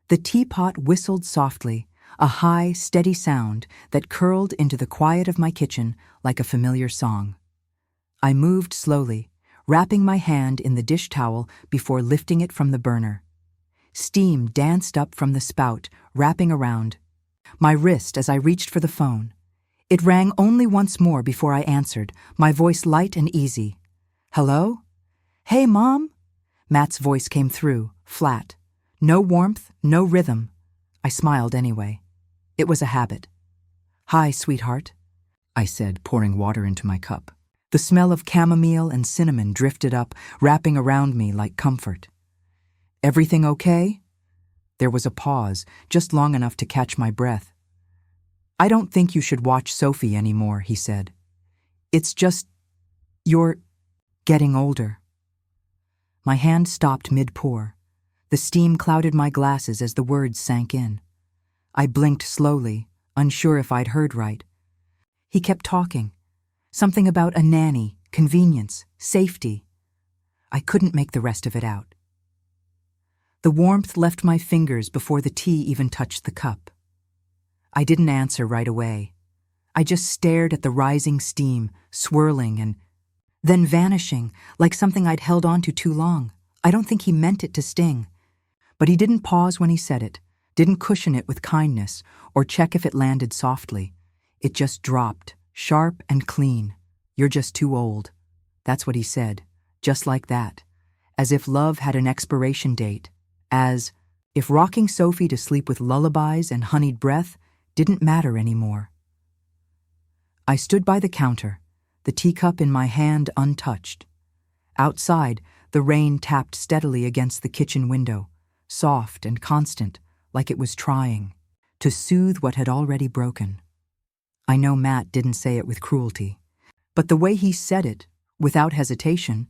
The teapot whistled softly, a high, steady sound that curled into the quiet of my kitchen like a familiar song. I moved slowly, wrapping my hand in the dish towel before lifting it from the burner. Steam danced up from the spout, wrapping around my wrist as I reached for the phone. It rang only once more before I answered, my voice light and easy. "Hello? Hey, Mom?" Matt's voice came through, flat. No warmth, no rhythm. I smiled anyway. It was a habit. "Hi, sweetheart," I said, pouring water into my cup. The smell of chamomile and cinnamon drifted up, wrapping around me like comfort. "Everything okay?" There was a pause, just long enough to catch my breath. "I don't think you should watch Sophie anymore," he said. "It's just, you're getting older." My hand stopped mid-pour. The steam clouded my glasses as the words sank in. I blinked slowly, unsure if I'd heard right. He kept talking. Something about a nanny, convenience, safety. I couldn't make the rest of it out. The warmth left my fingers before the tea even touched the cup. I didn't answer right away. I just stared at the rising steam, swirling and then vanishing, like something I'd held on to too long. I don't think he meant it to sting. But he didn't pause when he said it, didn't cushion it with kindness or check if it landed softly. It just dropped, sharp and clean. "You're just too old." That's what he said, just like that, as if love had an expiration date, as if rocking Sophie to sleep with lullabies and honeyed breath didn't matter anymore. I stood by the counter, the teacup in my hand untouched. Outside, the rain tapped steadily against the kitchen window, soft and constant, like it was trying to soothe what had already broken. I know Matt didn't say it with cruelty, but the way he said it, without hesitation,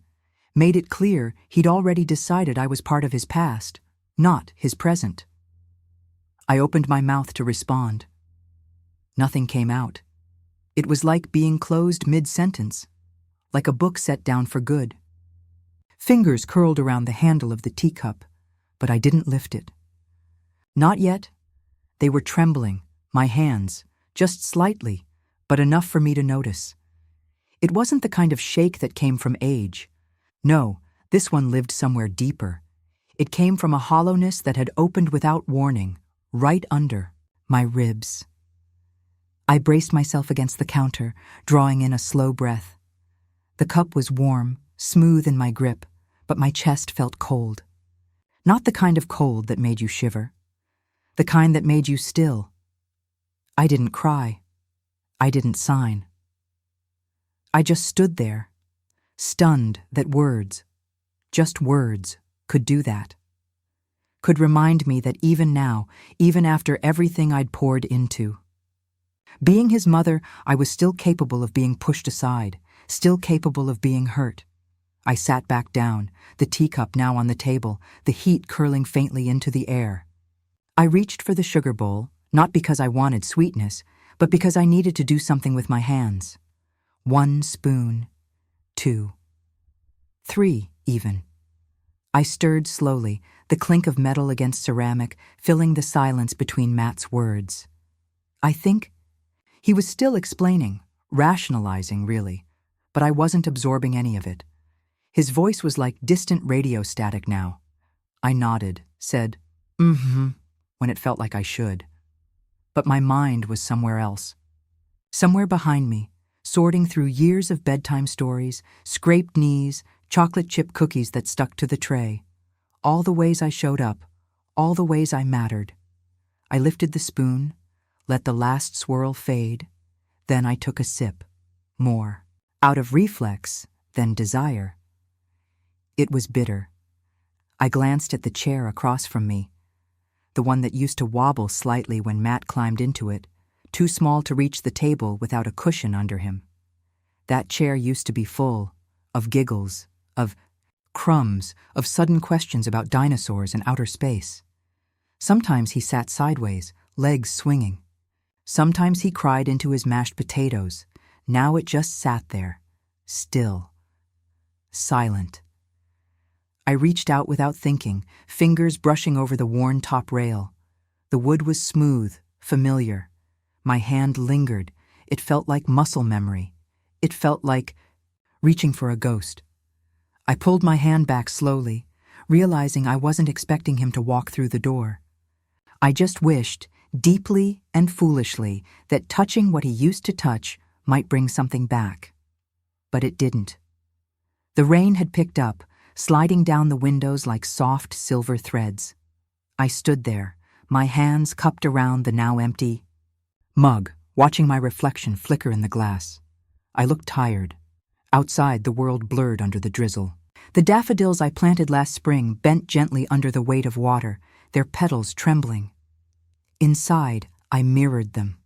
made it clear he'd already decided I was part of his past, not his present. I opened my mouth to respond. Nothing came out. It was like being closed mid-sentence, like a book set down for good. Fingers curled around the handle of the teacup, but I didn't lift it. Not yet. They were trembling, my hands, just slightly, but enough for me to notice. It wasn't the kind of shake that came from age. No, this one lived somewhere deeper. It came from a hollowness that had opened without warning, right under my ribs. I braced myself against the counter, drawing in a slow breath. The cup was warm, smooth in my grip, but my chest felt cold. Not the kind of cold that made you shiver. The kind that made you still. I didn't cry. I didn't sign. I just stood there, stunned that words, just words, could do that. Could remind me that even now, even after everything I'd poured into, being his mother, I was still capable of being pushed aside, still capable of being hurt. I sat back down, the teacup now on the table, the heat curling faintly into the air. I reached for the sugar bowl, not because I wanted sweetness, but because I needed to do something with my hands. 1 spoon, 2, 3 even. I stirred slowly, the clink of metal against ceramic filling the silence between Matt's words. I think he was still explaining, rationalizing really, but I wasn't absorbing any of it. His voice was like distant radio static now. I nodded, said, "Mm-hmm," when it felt like I should. But my mind was somewhere else. Somewhere behind me, sorting through years of bedtime stories, scraped knees, chocolate chip cookies that stuck to the tray. All the ways I showed up, all the ways I mattered. I lifted the spoon, let the last swirl fade, then I took a sip, more, out of reflex than desire. It was bitter. I glanced at the chair across from me, the one that used to wobble slightly when Matt climbed into it, too small to reach the table without a cushion under him. That chair used to be full of giggles, of crumbs, of sudden questions about dinosaurs and outer space. Sometimes he sat sideways, legs swinging. Sometimes he cried into his mashed potatoes. Now it just sat there, still, silent. I reached out without thinking, fingers brushing over the worn top rail. The wood was smooth, familiar. My hand lingered. It felt like muscle memory. It felt like reaching for a ghost. I pulled my hand back slowly, realizing I wasn't expecting him to walk through the door. I just wished, deeply and foolishly, that touching what he used to touch might bring something back. But it didn't. The rain had picked up, sliding down the windows like soft silver threads. I stood there, my hands cupped around the now empty mug, watching my reflection flicker in the glass. I looked tired. Outside, the world blurred under the drizzle. The daffodils I planted last spring bent gently under the weight of water, their petals trembling. Inside, I mirrored them.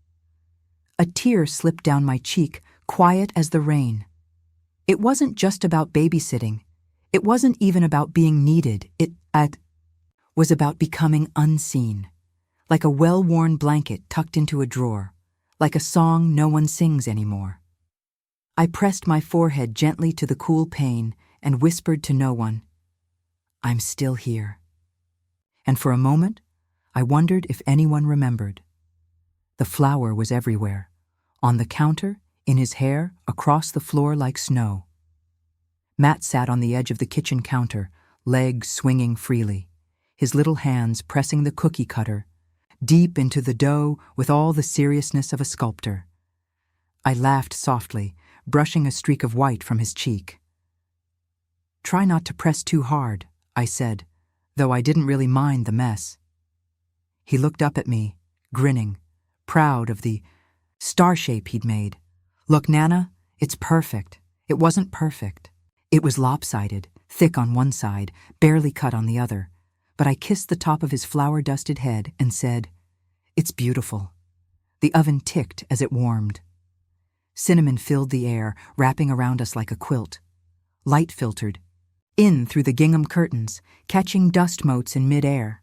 A tear slipped down my cheek, quiet as the rain. It wasn't just about babysitting. It wasn't even about being needed. It was about becoming unseen, like a well-worn blanket tucked into a drawer, like a song no one sings anymore. I pressed my forehead gently to the cool pane and whispered to no one, "I'm still here." And for a moment, I wondered if anyone remembered. The flower was everywhere, on the counter, in his hair, across the floor like snow. Matt sat on the edge of the kitchen counter, legs swinging freely, his little hands pressing the cookie cutter, deep into the dough with all the seriousness of a sculptor. I laughed softly, brushing a streak of white from his cheek. "Try not to press too hard," I said, though I didn't really mind the mess. He looked up at me, grinning, proud of the star shape he'd made. "Look, Nana, it's perfect. It wasn't perfect. It was lopsided, thick on one side, barely cut on the other. But I kissed the top of his flour-dusted head and said, 'It's beautiful.' The oven ticked as it warmed. Cinnamon filled the air, wrapping around us like a quilt. Light filtered in through the gingham curtains, catching dust motes in mid-air.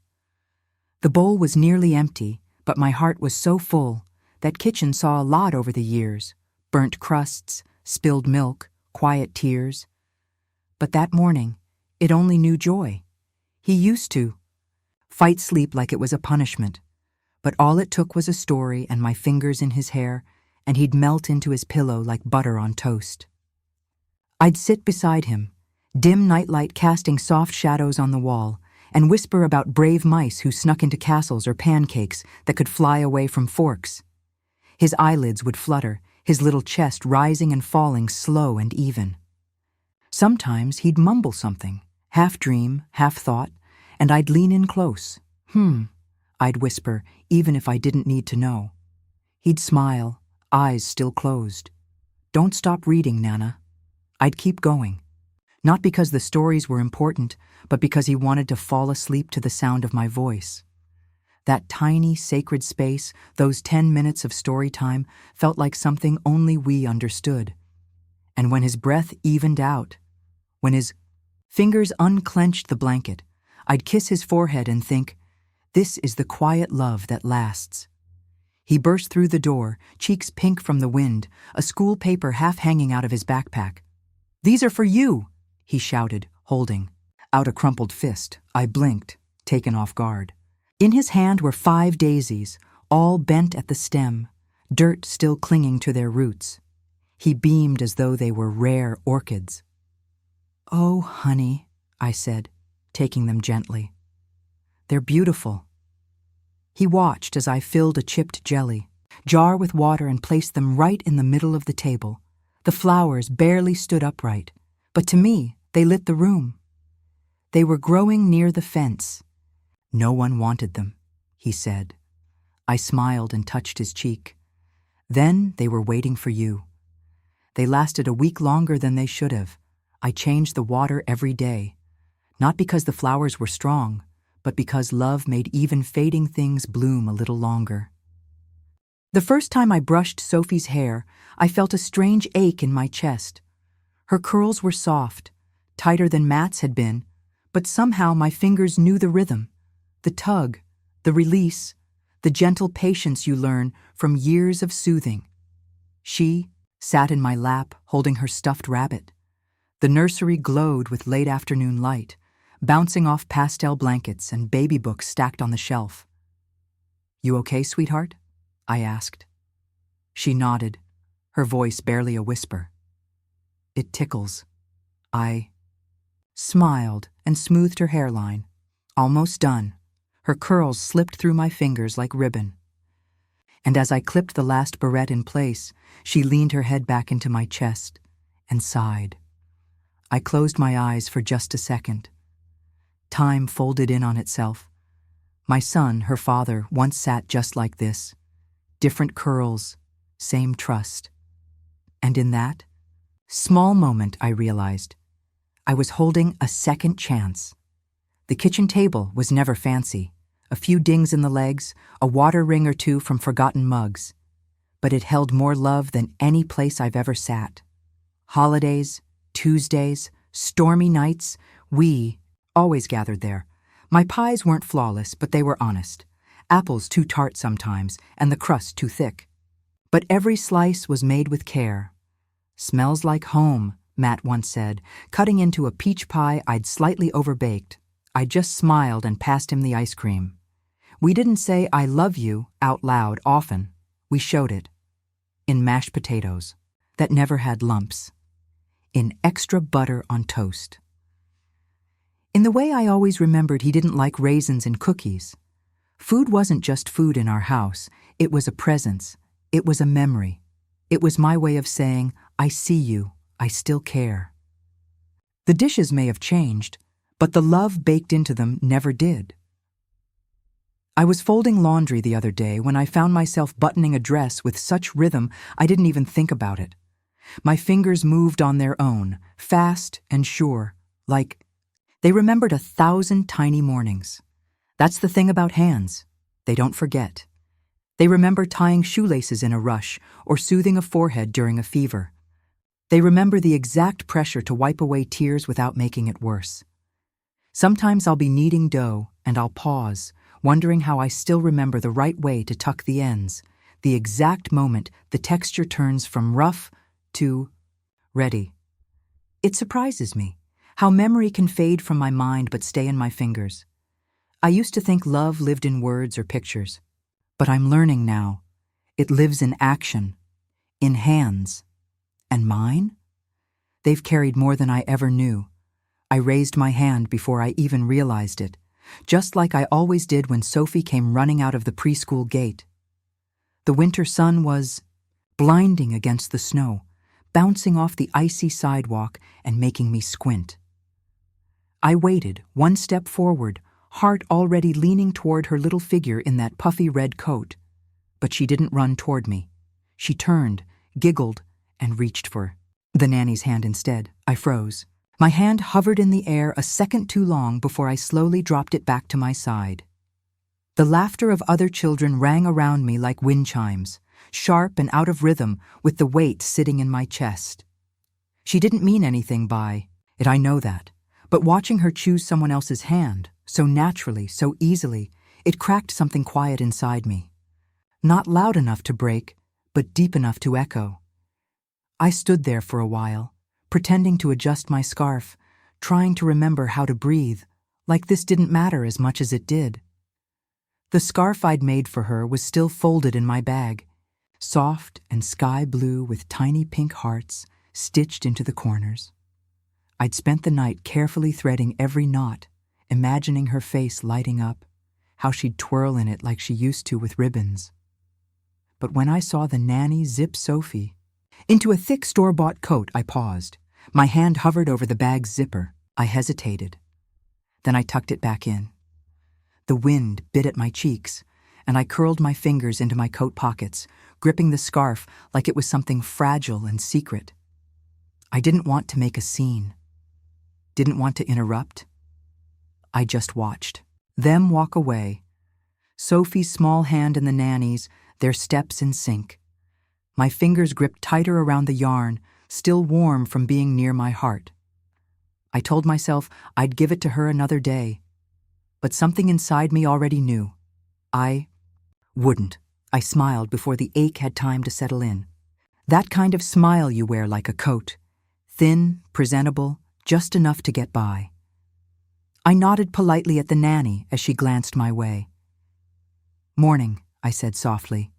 The bowl was nearly empty, but my heart was so full. That kitchen saw a lot over the years. Burnt crusts, spilled milk, quiet tears. But that morning, it only knew joy. He used to fight sleep like it was a punishment. But all it took was a story and my fingers in his hair, and he'd melt into his pillow like butter on toast. I'd sit beside him, dim nightlight casting soft shadows on the wall, and whisper about brave mice who snuck into castles or pancakes that could fly away from forks. His eyelids would flutter, his little chest rising and falling slow and even. Sometimes he'd mumble something, half dream, half thought, and I'd lean in close. I'd whisper, even if I didn't need to know. He'd smile, eyes still closed. "Don't stop reading, Nana." I'd keep going. Not because the stories were important, but because he wanted to fall asleep to the sound of my voice. That tiny, sacred space, those 10 minutes of story time, felt like something only we understood. And when his breath evened out, when his fingers unclenched the blanket, I'd kiss his forehead and think, this is the quiet love that lasts. He burst through the door, cheeks pink from the wind, a school paper half hanging out of his backpack. "These are for you," he shouted, holding out a crumpled fist. I blinked, taken off guard. In his hand were 5 daisies, all bent at the stem, dirt still clinging to their roots. He beamed as though they were rare orchids. "Oh, honey," I said, taking them gently. "They're beautiful." He watched as I filled a chipped jelly jar with water and placed them right in the middle of the table. The flowers barely stood upright, but to me, they lit the room. They were growing near the fence. "No one wanted them," he said. I smiled and touched his cheek. "Then they were waiting for you." They lasted a week longer than they should have. I changed the water every day. Not because the flowers were strong, but because love made even fading things bloom a little longer. The first time I brushed Sophie's hair, I felt a strange ache in my chest. Her curls were soft, tighter than Matt's had been, but somehow my fingers knew the rhythm, the tug, the release, the gentle patience you learn from years of soothing. She sat in my lap, holding her stuffed rabbit. The nursery glowed with late afternoon light, bouncing off pastel blankets and baby books stacked on the shelf. "You okay, sweetheart?" I asked. She nodded, her voice barely a whisper. "It tickles." I smiled and smoothed her hairline. Almost done. Her curls slipped through my fingers like ribbon. And as I clipped the last barrette in place, she leaned her head back into my chest and sighed. I closed my eyes for just a second. Time folded in on itself. My son, her father, once sat just like this. Different curls, same trust. And in that small moment, I realized I was holding a second chance. The kitchen table was never fancy. A few dings in the legs, a water ring or two from forgotten mugs. But it held more love than any place I've ever sat. Holidays, Tuesdays, stormy nights, we always gathered there. My pies weren't flawless, but they were honest. Apples too tart sometimes, and the crust too thick. But every slice was made with care. "Smells like home," Matt once said, cutting into a peach pie I'd slightly overbaked. I just smiled and passed him the ice cream. We didn't say "I love you" out loud often. We showed it. In mashed potatoes that never had lumps. In extra butter on toast. In the way I always remembered he didn't like raisins in cookies. Food wasn't just food in our house. It was a presence. It was a memory. It was my way of saying, "I see you. I still care." The dishes may have changed, but the love baked into them never did. I was folding laundry the other day when I found myself buttoning a dress with such rhythm I didn't even think about it. My fingers moved on their own, fast and sure, like they remembered 1,000 tiny mornings. That's the thing about hands. They don't forget. They remember tying shoelaces in a rush or soothing a forehead during a fever. They remember the exact pressure to wipe away tears without making it worse. Sometimes I'll be kneading dough and I'll pause, wondering how I still remember the right way to tuck the ends, the exact moment the texture turns from rough to ready. It surprises me how memory can fade from my mind but stay in my fingers. I used to think love lived in words or pictures, but I'm learning now. It lives in action, in hands. And mine? They've carried more than I ever knew. I raised my hand before I even realized it, just like I always did when Sophie came running out of the preschool gate. The winter sun was blinding against the snow, bouncing off the icy sidewalk and making me squint. I waited, one step forward, heart already leaning toward her little figure in that puffy red coat. But she didn't run toward me. She turned, giggled, and reached for the nanny's hand instead. I froze. My hand hovered in the air a second too long before I slowly dropped it back to my side. The laughter of other children rang around me like wind chimes, sharp and out of rhythm with the weight sitting in my chest. She didn't mean anything by it, I know that, but watching her choose someone else's hand, so naturally, so easily, it cracked something quiet inside me. Not loud enough to break, but deep enough to echo. I stood there for a while, pretending to adjust my scarf, trying to remember how to breathe, like this didn't matter as much as it did. The scarf I'd made for her was still folded in my bag, soft and sky blue with tiny pink hearts stitched into the corners. I'd spent the night carefully threading every knot, imagining her face lighting up, how she'd twirl in it like she used to with ribbons. But when I saw the nanny zip Sophie into a thick store-bought coat, I paused. My hand hovered over the bag's zipper. I hesitated. Then I tucked it back in. The wind bit at my cheeks, and I curled my fingers into my coat pockets, gripping the scarf like it was something fragile and secret. I didn't want to make a scene. Didn't want to interrupt. I just watched them walk away. Sophie's small hand and the nanny's, their steps in sync. My fingers gripped tighter around the yarn, still warm from being near my heart. I told myself I'd give it to her another day, but something inside me already knew. I wouldn't. I smiled before the ache had time to settle in. That kind of smile you wear like a coat. Thin, presentable, just enough to get by. I nodded politely at the nanny as she glanced my way. "Morning," I said softly.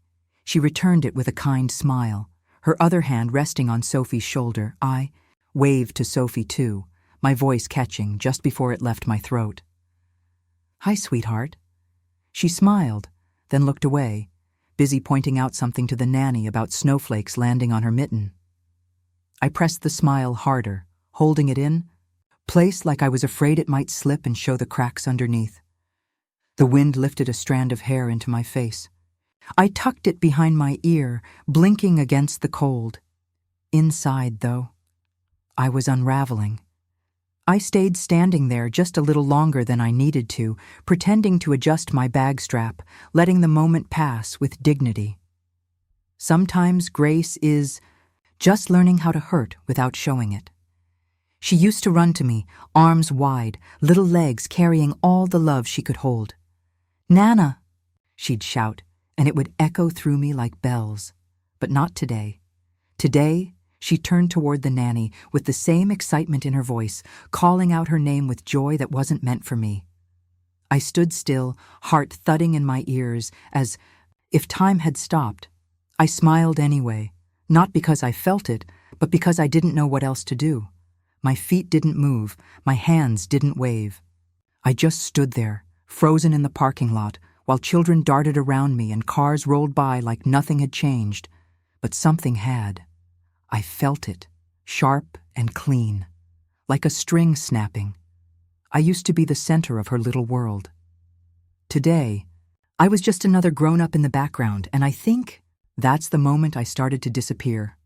She returned it with a kind smile, her other hand resting on Sophie's shoulder. I waved to Sophie too, my voice catching just before it left my throat. "Hi, sweetheart." She smiled, then looked away, busy pointing out something to the nanny about snowflakes landing on her mitten. I pressed the smile harder, holding it in place like I was afraid it might slip and show the cracks underneath. The wind lifted a strand of hair into my face. I tucked it behind my ear, blinking against the cold. Inside, though, I was unraveling. I stayed standing there just a little longer than I needed to, pretending to adjust my bag strap, letting the moment pass with dignity. Sometimes grace is just learning how to hurt without showing it. She used to run to me, arms wide, little legs carrying all the love she could hold. "Nana," she'd shout, and it would echo through me like bells. But not today. Today, she turned toward the nanny with the same excitement in her voice, calling out her name with joy that wasn't meant for me. I stood still, heart thudding in my ears, as if time had stopped. I smiled anyway, not because I felt it, but because I didn't know what else to do. My feet didn't move, my hands didn't wave. I just stood there, frozen in the parking lot, while children darted around me and cars rolled by like nothing had changed. But something had. I felt it, sharp and clean, like a string snapping. I used to be the center of her little world. Today, I was just another grown-up in the background, and I think that's the moment I started to disappear.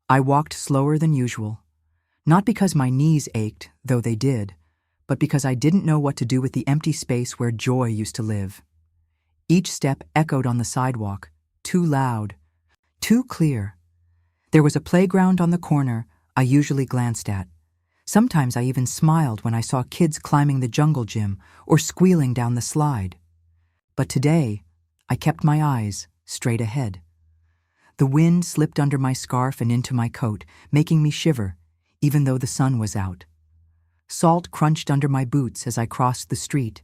I walked slower than usual, not because my knees ached, though they did, but because I didn't know what to do with the empty space where joy used to live. Each step echoed on the sidewalk, too loud, too clear. There was a playground on the corner I usually glanced at. Sometimes I even smiled when I saw kids climbing the jungle gym or squealing down the slide. But today, I kept my eyes straight ahead. The wind slipped under my scarf and into my coat, making me shiver, even though the sun was out. Salt crunched under my boots as I crossed the street,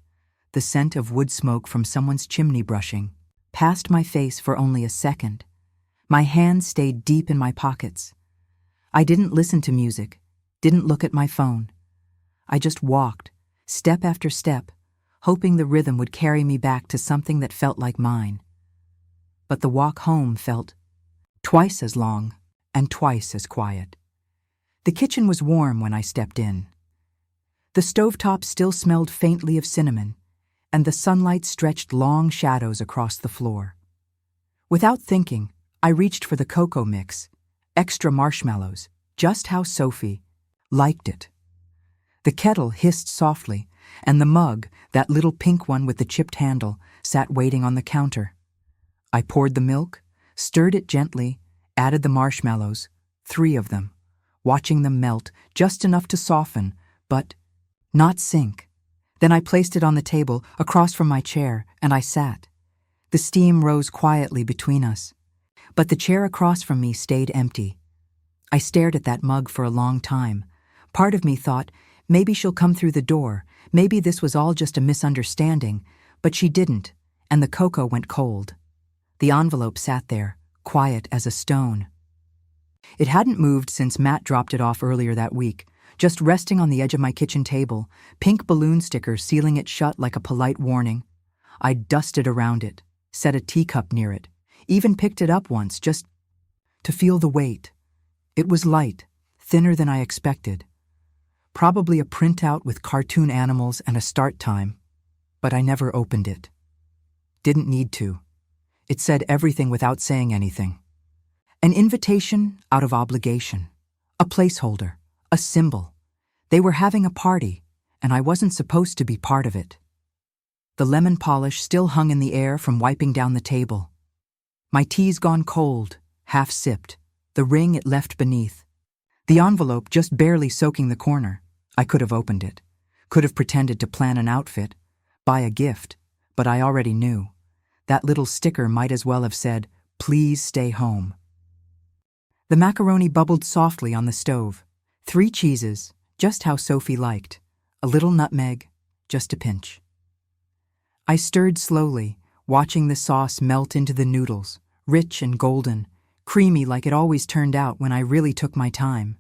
the scent of wood smoke from someone's chimney brushing, past my face for only a second. My hands stayed deep in my pockets. I didn't listen to music, didn't look at my phone. I just walked, step after step, hoping the rhythm would carry me back to something that felt like mine. But the walk home felt twice as long and twice as quiet. The kitchen was warm when I stepped in. The stovetop still smelled faintly of cinnamon, and the sunlight stretched long shadows across the floor. Without thinking, I reached for the cocoa mix, extra marshmallows, just how Sophie liked it. The kettle hissed softly, and the mug, that little pink one with the chipped handle, sat waiting on the counter. I poured the milk, stirred it gently, added the marshmallows, 3 of them, watching them melt just enough to soften, but not sink. Then I placed it on the table across from my chair, and I sat. The steam rose quietly between us. But the chair across from me stayed empty. I stared at that mug for a long time. Part of me thought, maybe she'll come through the door, maybe this was all just a misunderstanding, but she didn't, and the cocoa went cold. The envelope sat there, quiet as a stone. It hadn't moved since Matt dropped it off earlier that week, just resting on the edge of my kitchen table, pink balloon stickers sealing it shut like a polite warning. I dusted around it, set a teacup near it, even picked it up once just to feel the weight. It was light, thinner than I expected. Probably a printout with cartoon animals and a start time, but I never opened it. Didn't need to. It said everything without saying anything. An invitation out of obligation, a placeholder, a symbol. They were having a party, and I wasn't supposed to be part of it. The lemon polish still hung in the air from wiping down the table. My tea's gone cold, half sipped, the ring it left beneath. The envelope just barely soaking the corner. I could have opened it, could have pretended to plan an outfit, buy a gift, but I already knew. That little sticker might as well have said, "Please stay home." The macaroni bubbled softly on the stove. 3 cheeses, just how Sophie liked. A little nutmeg, just a pinch. I stirred slowly, watching the sauce melt into the noodles, rich and golden, creamy like it always turned out when I really took my time.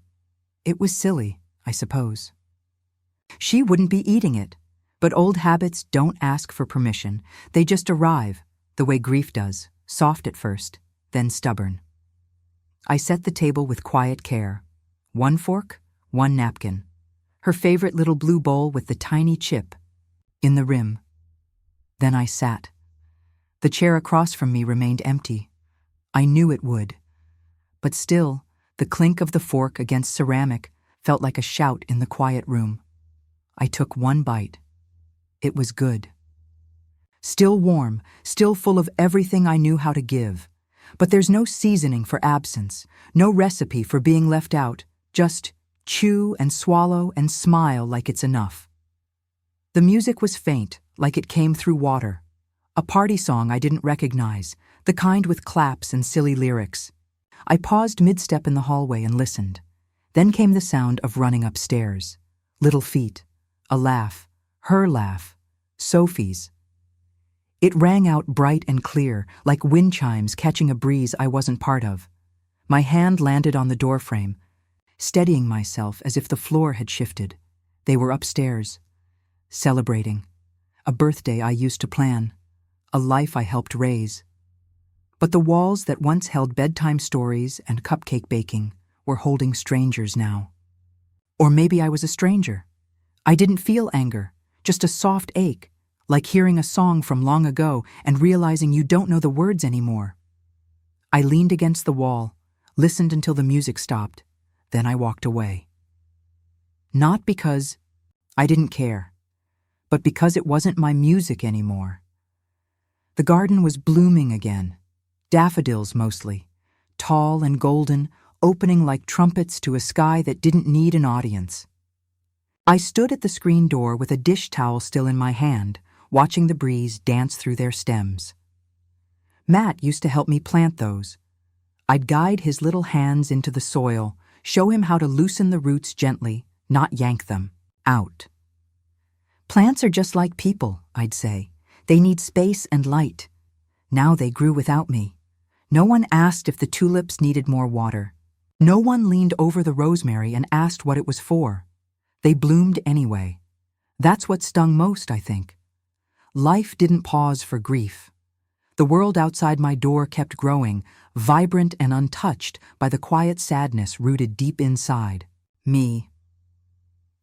It was silly, I suppose. She wouldn't be eating it, but old habits don't ask for permission. They just arrive, the way grief does, soft at first, then stubborn. I set the table with quiet care. 1 fork, 1 napkin. Her favorite little blue bowl with the tiny chip in the rim. Then I sat. The chair across from me remained empty. I knew it would. But still, the clink of the fork against ceramic felt like a shout in the quiet room. I took 1 bite. It was good. Still warm, still full of everything I knew how to give. But there's no seasoning for absence, no recipe for being left out, just chew and swallow and smile like it's enough. The music was faint, like it came through water. A party song I didn't recognize, the kind with claps and silly lyrics. I paused mid-step in the hallway and listened. Then came the sound of running upstairs. Little feet, a laugh, her laugh, Sophie's. It rang out bright and clear, like wind chimes catching a breeze I wasn't part of. My hand landed on the doorframe, steadying myself as if the floor had shifted. They were upstairs, celebrating. A birthday I used to plan, a life I helped raise. But the walls that once held bedtime stories and cupcake baking were holding strangers now. Or maybe I was a stranger. I didn't feel anger, just a soft ache, like hearing a song from long ago and realizing you don't know the words anymore. I leaned against the wall, listened until the music stopped, then I walked away. Not because I didn't care, but because it wasn't my music anymore. The garden was blooming again, daffodils mostly, tall and golden, opening like trumpets to a sky that didn't need an audience. I stood at the screen door with a dish towel still in my hand, watching the breeze dance through their stems. Matt used to help me plant those. I'd guide his little hands into the soil, show him how to loosen the roots gently, not yank them out. Plants are just like people, I'd say. They need space and light. Now they grew without me. No one asked if the tulips needed more water. No one leaned over the rosemary and asked what it was for. They bloomed anyway. That's what stung most, I think. Life didn't pause for grief. The world outside my door kept growing, vibrant and untouched by the quiet sadness rooted deep inside me.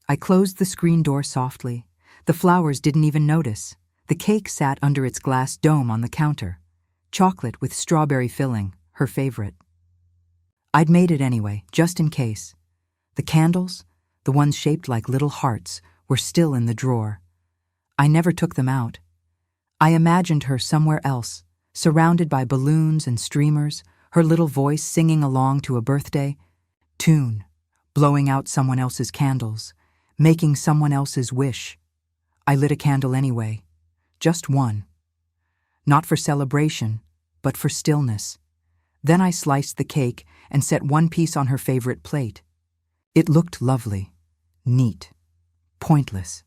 I closed the screen door softly. The flowers didn't even notice. The cake sat under its glass dome on the counter. Chocolate with strawberry filling, her favorite. I'd made it anyway, just in case. The candles, the ones shaped like little hearts, were still in the drawer. I never took them out. I imagined her somewhere else, surrounded by balloons and streamers, her little voice singing along to a birthday tune, blowing out someone else's candles, making someone else's wish. I lit a candle anyway, just one. Not for celebration, but for stillness. Then I sliced the cake and set one piece on her favorite plate. It looked lovely, neat, pointless.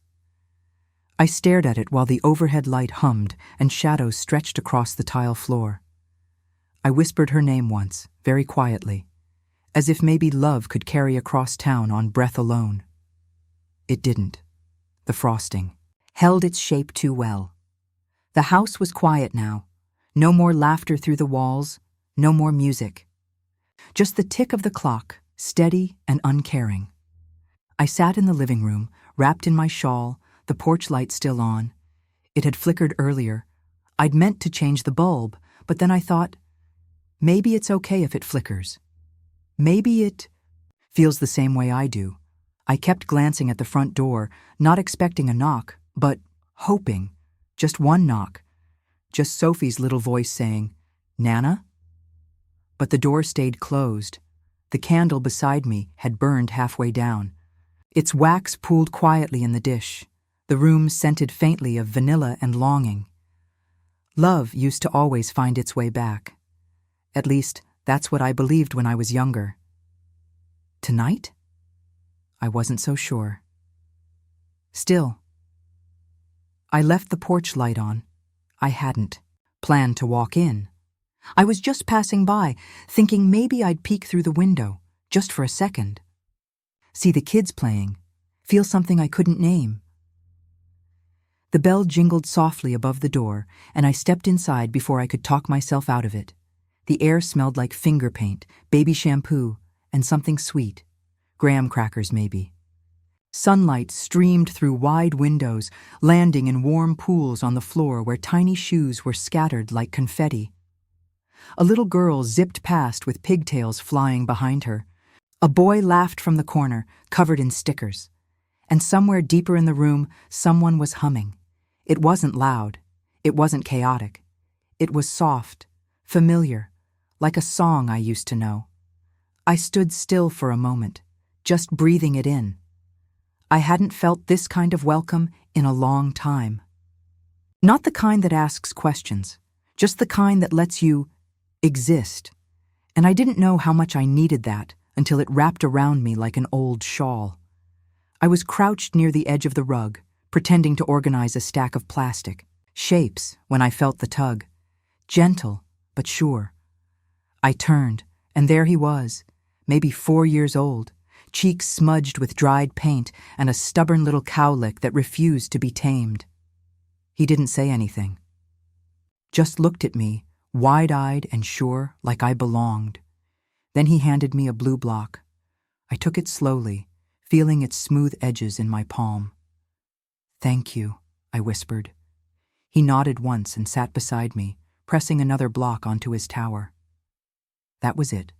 I stared at it while the overhead light hummed and shadows stretched across the tile floor. I whispered her name once, very quietly, as if maybe love could carry across town on breath alone. It didn't. The frosting held its shape too well. The house was quiet now. No more laughter through the walls, no more music. Just the tick of the clock, steady and uncaring. I sat in the living room, wrapped in my shawl, the porch light still on. It had flickered earlier. I'd meant to change the bulb, but then I thought, maybe it's okay if it flickers. Maybe it feels the same way I do. I kept glancing at the front door, not expecting a knock, but hoping. Just one knock. Just Sophie's little voice saying, "Nana?" But the door stayed closed. The candle beside me had burned halfway down. Its wax pooled quietly in the dish. The room scented faintly of vanilla and longing. Love used to always find its way back. At least, that's what I believed when I was younger. Tonight? I wasn't so sure. Still, I left the porch light on. I hadn't planned to walk in. I was just passing by, thinking maybe I'd peek through the window, just for a second. See the kids playing, feel something I couldn't name. The bell jingled softly above the door, and I stepped inside before I could talk myself out of it. The air smelled like finger paint, baby shampoo, and something sweet. Graham crackers, maybe. Sunlight streamed through wide windows, landing in warm pools on the floor where tiny shoes were scattered like confetti. A little girl zipped past with pigtails flying behind her. A boy laughed from the corner, covered in stickers. And somewhere deeper in the room, someone was humming. It wasn't loud. It wasn't chaotic. It was soft, familiar, like a song I used to know. I stood still for a moment, just breathing it in. I hadn't felt this kind of welcome in a long time. Not the kind that asks questions, just the kind that lets you exist. And I didn't know how much I needed that until it wrapped around me like an old shawl. I was crouched near the edge of the rug, pretending to organize a stack of plastic. Shapes, when I felt the tug. Gentle, but sure. I turned, and there he was, maybe 4 years old, cheeks smudged with dried paint and a stubborn little cowlick that refused to be tamed. He didn't say anything. Just looked at me, wide-eyed and sure, like I belonged. Then he handed me a blue block. I took it slowly, feeling its smooth edges in my palm. "Thank you," I whispered. He nodded once and sat beside me, pressing another block onto his tower. That was it.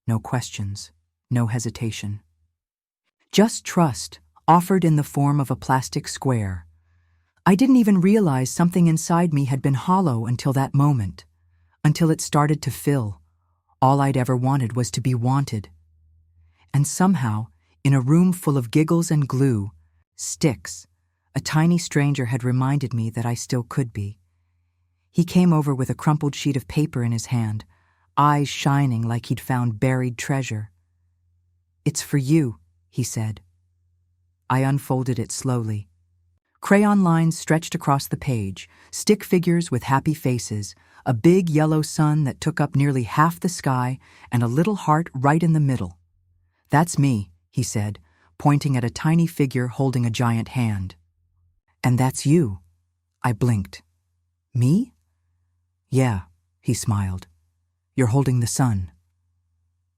No questions, no hesitation. Just trust, offered in the form of a plastic square. I didn't even realize something inside me had been hollow until that moment, until it started to fill. All I'd ever wanted was to be wanted. And somehow, in a room full of giggles and glue, sticks, a tiny stranger had reminded me that I still could be. He came over with a crumpled sheet of paper in his hand, eyes shining like he'd found buried treasure. "It's for you," he said. I unfolded it slowly. Crayon lines stretched across the page, stick figures with happy faces, a big yellow sun that took up nearly half the sky, and a little heart right in the middle. "That's me," he said, pointing at a tiny figure holding a giant hand. "And that's you." I blinked. "Me?" "Yeah," he smiled. "You're holding the sun."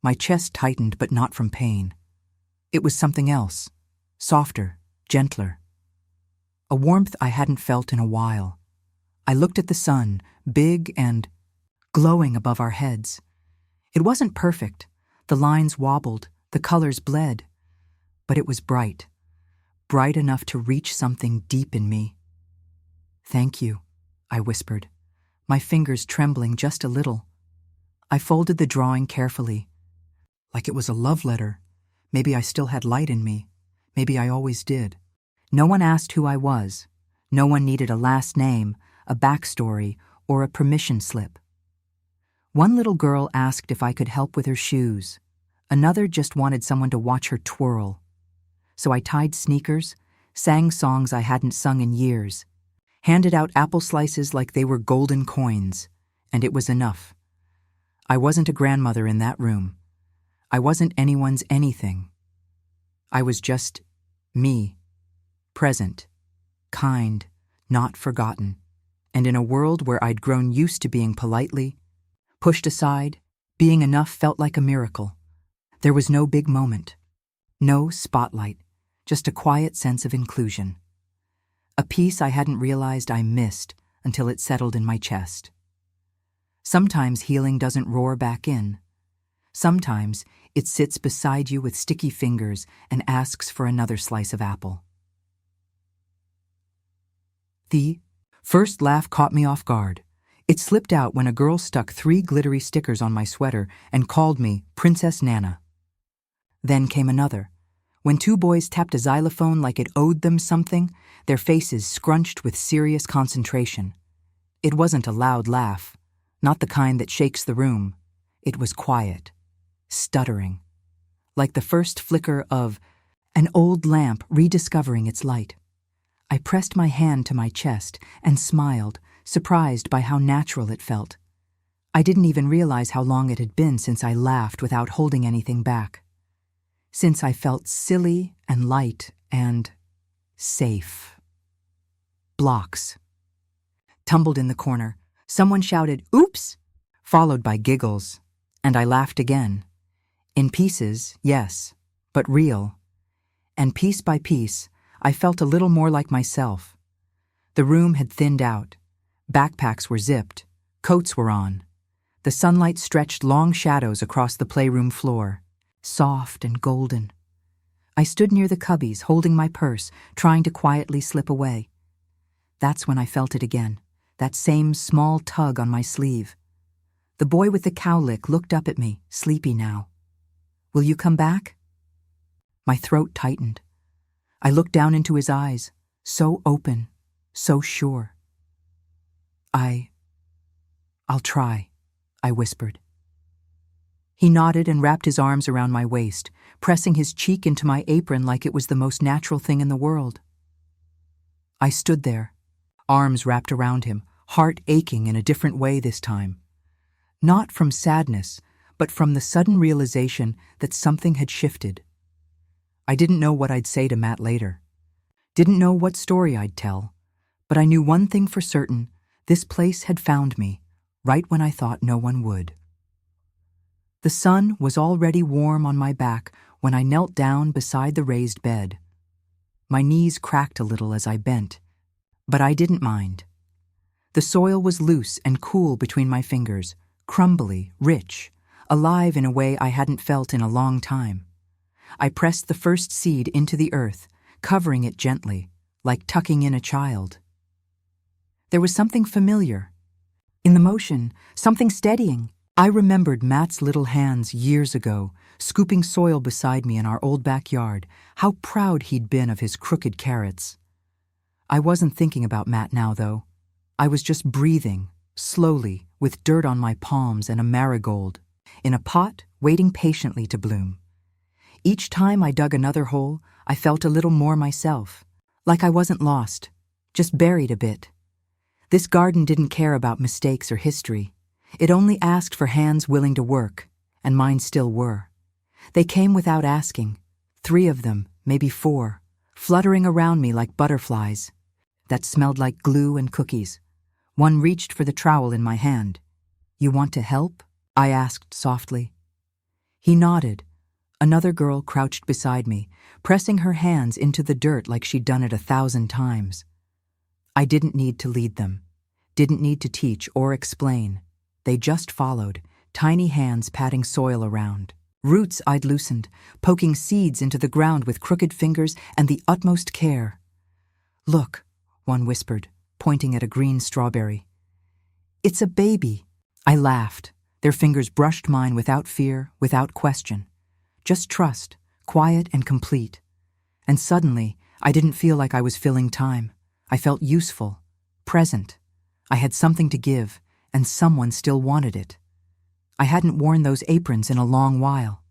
My chest tightened, but not from pain. It was something else, softer, gentler. A warmth I hadn't felt in a while. I looked at the sun, big and glowing above our heads. It wasn't perfect. The lines wobbled, the colors bled. But it was bright. Bright enough to reach something deep in me. "Thank you," I whispered, my fingers trembling just a little. I folded the drawing carefully, like it was a love letter. Maybe I still had light in me. Maybe I always did. No one asked who I was. No one needed a last name, a backstory, or a permission slip. One little girl asked if I could help with her shoes. Another just wanted someone to watch her twirl. So I tied sneakers, sang songs I hadn't sung in years, handed out apple slices like they were golden coins, and it was enough. I wasn't a grandmother in that room. I wasn't anyone's anything. I was just me, present, kind, not forgotten, and in a world where I'd grown used to being politely pushed aside, being enough felt like a miracle. There was no big moment, no spotlight, just a quiet sense of inclusion. A piece I hadn't realized I missed until it settled in my chest. Sometimes healing doesn't roar back in. Sometimes it sits beside you with sticky fingers and asks for another slice of apple. The first laugh caught me off guard. It slipped out when a girl stuck 3 glittery stickers on my sweater and called me Princess Nana. Then came another, when 2 boys tapped a xylophone like it owed them something, their faces scrunched with serious concentration. It wasn't a loud laugh, not the kind that shakes the room. It was quiet, stuttering, like the first flicker of an old lamp rediscovering its light. I pressed my hand to my chest and smiled, surprised by how natural it felt. I didn't even realize how long it had been since I laughed without holding anything back. Since I felt silly and light and safe. Blocks. Tumbled in the corner. Someone shouted, "Oops!" followed by giggles, and I laughed again. In pieces, yes, but real. And piece by piece, I felt a little more like myself. The room had thinned out. Backpacks were zipped. Coats were on. The sunlight stretched long shadows across the playroom floor, soft and golden. I stood near the cubbies, holding my purse, trying to quietly slip away. That's when I felt it again, that same small tug on my sleeve. The boy with the cowlick looked up at me, sleepy now. "Will you come back?" My throat tightened. I looked down into his eyes, so open, so sure. I'll try," I whispered. He nodded and wrapped his arms around my waist, pressing his cheek into my apron like it was the most natural thing in the world. I stood there, arms wrapped around him, heart aching in a different way this time. Not from sadness, but from the sudden realization that something had shifted. I didn't know what I'd say to Matt later. Didn't know what story I'd tell, but I knew one thing for certain: this place had found me, right when I thought no one would. The sun was already warm on my back when I knelt down beside the raised bed. My knees cracked a little as I bent, but I didn't mind. The soil was loose and cool between my fingers, crumbly, rich, alive in a way I hadn't felt in a long time. I pressed the first seed into the earth, covering it gently, like tucking in a child. There was something familiar. In the motion, something steadying. I remembered Matt's little hands years ago, scooping soil beside me in our old backyard, how proud he'd been of his crooked carrots. I wasn't thinking about Matt now, though. I was just breathing, slowly, with dirt on my palms and a marigold, in a pot waiting patiently to bloom. Each time I dug another hole, I felt a little more myself, like I wasn't lost, just buried a bit. This garden didn't care about mistakes or history. It only asked for hands willing to work, and mine still were. They came without asking, 3 of them, maybe 4, fluttering around me like butterflies that smelled like glue and cookies. One reached for the trowel in my hand. "You want to help?" I asked softly. He nodded. Another girl crouched beside me, pressing her hands into the dirt like she'd done it 1,000 times. I didn't need to lead them, didn't need to teach or explain. They just followed, tiny hands patting soil around. Roots I'd loosened, poking seeds into the ground with crooked fingers and the utmost care. "Look," one whispered, pointing at a green strawberry. "It's a baby." I laughed. Their fingers brushed mine without fear, without question. Just trust, quiet and complete. And suddenly, I didn't feel like I was filling time. I felt useful, present. I had something to give, and someone still wanted it. I hadn't worn those aprons in a long while.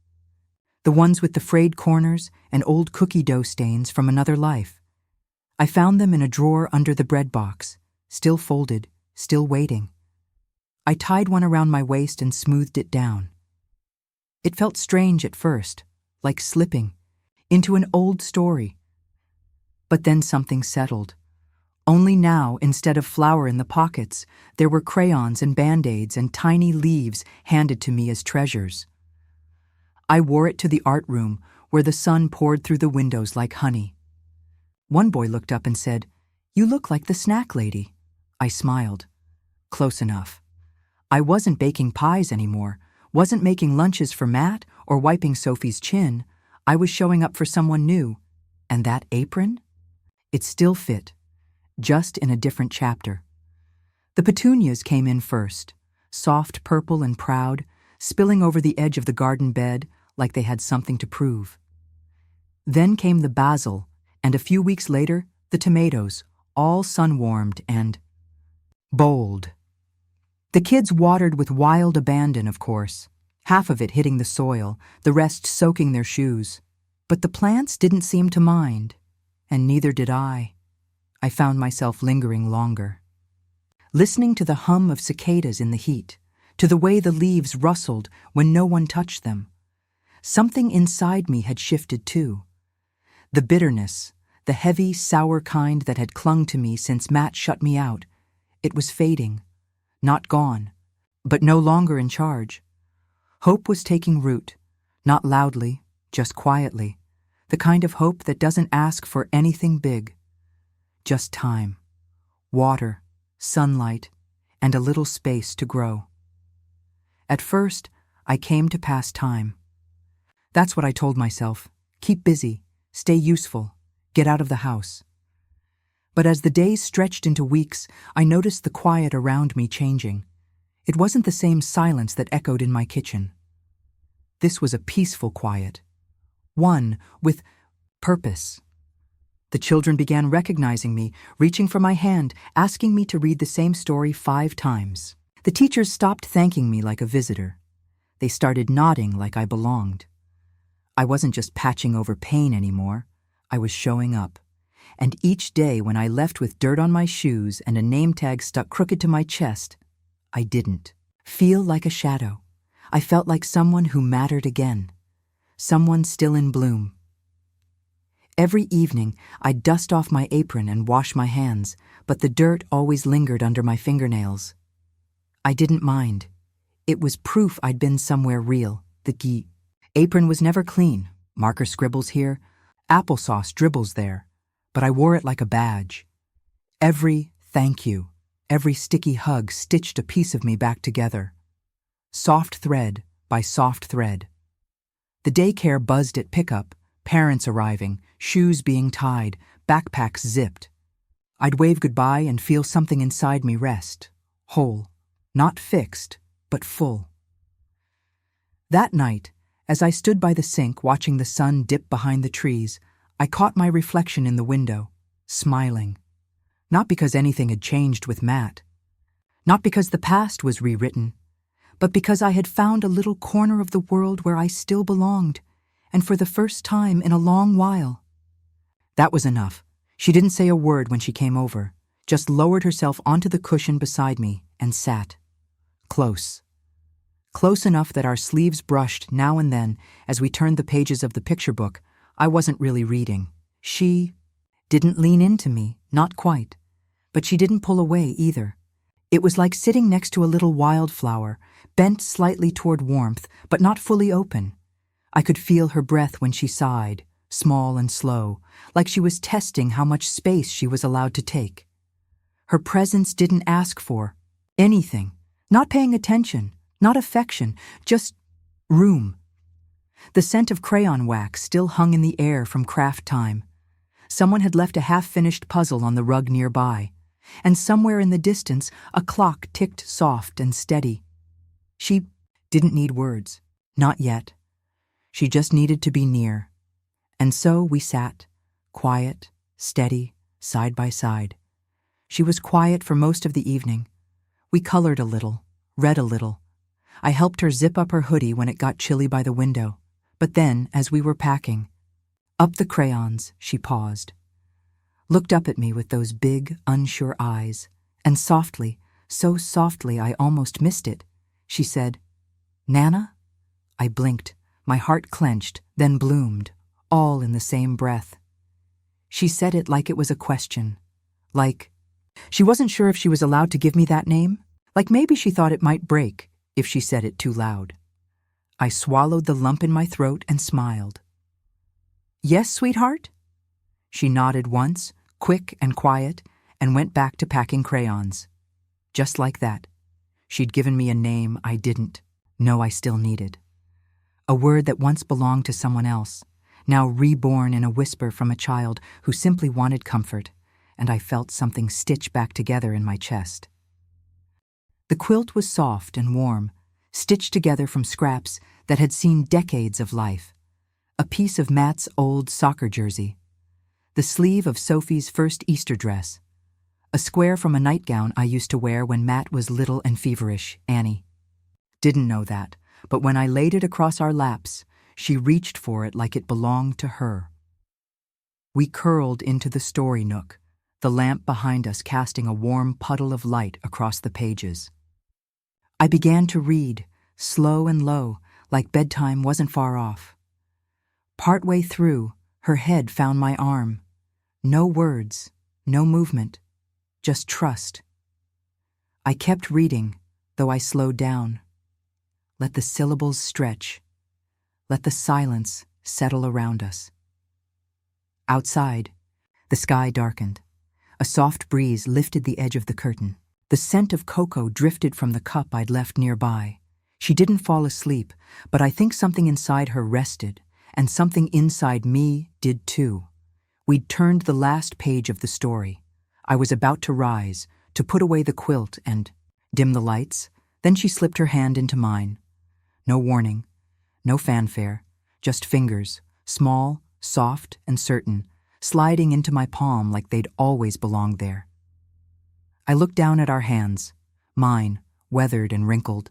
The ones with the frayed corners and old cookie dough stains from another life. I found them in a drawer under the bread box, still folded, still waiting. I tied one around my waist and smoothed it down. It felt strange at first, like slipping into an old story. But then something settled. Only now, instead of flour in the pockets, there were crayons and Band-Aids and tiny leaves handed to me as treasures. I wore it to the art room, where the sun poured through the windows like honey. One boy looked up and said, "You look like the snack lady." I smiled. Close enough. I wasn't baking pies anymore, wasn't making lunches for Matt or wiping Sophie's chin. I was showing up for someone new. And that apron? It still fit, just in a different chapter. The petunias came in first, soft purple and proud, spilling over the edge of the garden bed like they had something to prove. Then came the basil, and a few weeks later, the tomatoes, all sun-warmed and bold. The kids watered with wild abandon, of course, half of it hitting the soil, the rest soaking their shoes. But the plants didn't seem to mind, and neither did I. I found myself lingering longer. Listening to the hum of cicadas in the heat, to the way the leaves rustled when no one touched them. Something inside me had shifted too. The bitterness, the heavy, sour kind that had clung to me since Matt shut me out, it was fading, not gone, but no longer in charge. Hope was taking root, not loudly, just quietly, the kind of hope that doesn't ask for anything big. Just time, water, sunlight, and a little space to grow. At first, I came to pass time. That's what I told myself. Keep busy, stay useful, get out of the house. But as the days stretched into weeks, I noticed the quiet around me changing. It wasn't the same silence that echoed in my kitchen. This was a peaceful quiet, one with purpose. The children began recognizing me, reaching for my hand, asking me to read the same story 5 times. The teachers stopped thanking me like a visitor. They started nodding like I belonged. I wasn't just patching over pain anymore. I was showing up. And each day when I left with dirt on my shoes and a name tag stuck crooked to my chest, I didn't feel like a shadow. I felt like someone who mattered again. Someone still in bloom. Every evening, I'd dust off my apron and wash my hands, but the dirt always lingered under my fingernails. I didn't mind. It was proof I'd been somewhere real. The apron was never clean. Marker scribbles here, applesauce dribbles there, but I wore it like a badge. Every thank you, every sticky hug stitched a piece of me back together. Soft thread by soft thread. The daycare buzzed at pickup, parents arriving, shoes being tied, backpacks zipped. I'd wave goodbye and feel something inside me rest, whole, not fixed, but full. That night, as I stood by the sink watching the sun dip behind the trees, I caught my reflection in the window, smiling. Not because anything had changed with Matt. Not because the past was rewritten, but because I had found a little corner of the world where I still belonged, and for the first time in a long while. That was enough. She didn't say a word when she came over, just lowered herself onto the cushion beside me and sat. Close. Close enough that our sleeves brushed now and then as we turned the pages of the picture book. I wasn't really reading. She didn't lean into me, not quite, but she didn't pull away either. It was like sitting next to a little wildflower, bent slightly toward warmth, but not fully open. I could feel her breath when she sighed, small and slow, like she was testing how much space she was allowed to take. Her presence didn't ask for anything, not paying attention, not affection, just room. The scent of crayon wax still hung in the air from craft time. Someone had left a half-finished puzzle on the rug nearby, and somewhere in the distance a clock ticked soft and steady. She didn't need words, not yet. She just needed to be near. And so we sat, quiet, steady, side by side. She was quiet for most of the evening. We colored a little, read a little. I helped her zip up her hoodie when it got chilly by the window. But then, as we were packing, up the crayons, she paused, looked up at me with those big, unsure eyes, and softly, so softly I almost missed it, she said, "Nana?" I blinked, my heart clenched, then bloomed, all in the same breath. She said it like it was a question, like she wasn't sure if she was allowed to give me that name, like maybe she thought it might break if she said it too loud. I swallowed the lump in my throat and smiled. "Yes, sweetheart?" She nodded once, quick and quiet, and went back to packing crayons. Just like that. She'd given me a name I didn't know I still needed. A word that once belonged to someone else, now reborn in a whisper from a child who simply wanted comfort, and I felt something stitch back together in my chest. The quilt was soft and warm, stitched together from scraps that had seen decades of life. A piece of Matt's old soccer jersey, the sleeve of Sophie's first Easter dress, a square from a nightgown I used to wear when Matt was little and feverish, Annie. Didn't know that, but when I laid it across our laps, she reached for it like it belonged to her. We curled into the story nook, the lamp behind us casting a warm puddle of light across the pages. I began to read, slow and low, like bedtime wasn't far off. Partway through, her head found my arm. No words, no movement, just trust. I kept reading, though I slowed down. Let the syllables stretch. Let the silence settle around us. Outside, the sky darkened. A soft breeze lifted the edge of the curtain. The scent of cocoa drifted from the cup I'd left nearby. She didn't fall asleep, but I think something inside her rested, and something inside me did too. We'd turned the last page of the story. I was about to rise, to put away the quilt and dim the lights. Then she slipped her hand into mine. No warning, no fanfare, just fingers, small, soft, and certain, sliding into my palm like they'd always belonged there. I looked down at our hands, mine, weathered and wrinkled.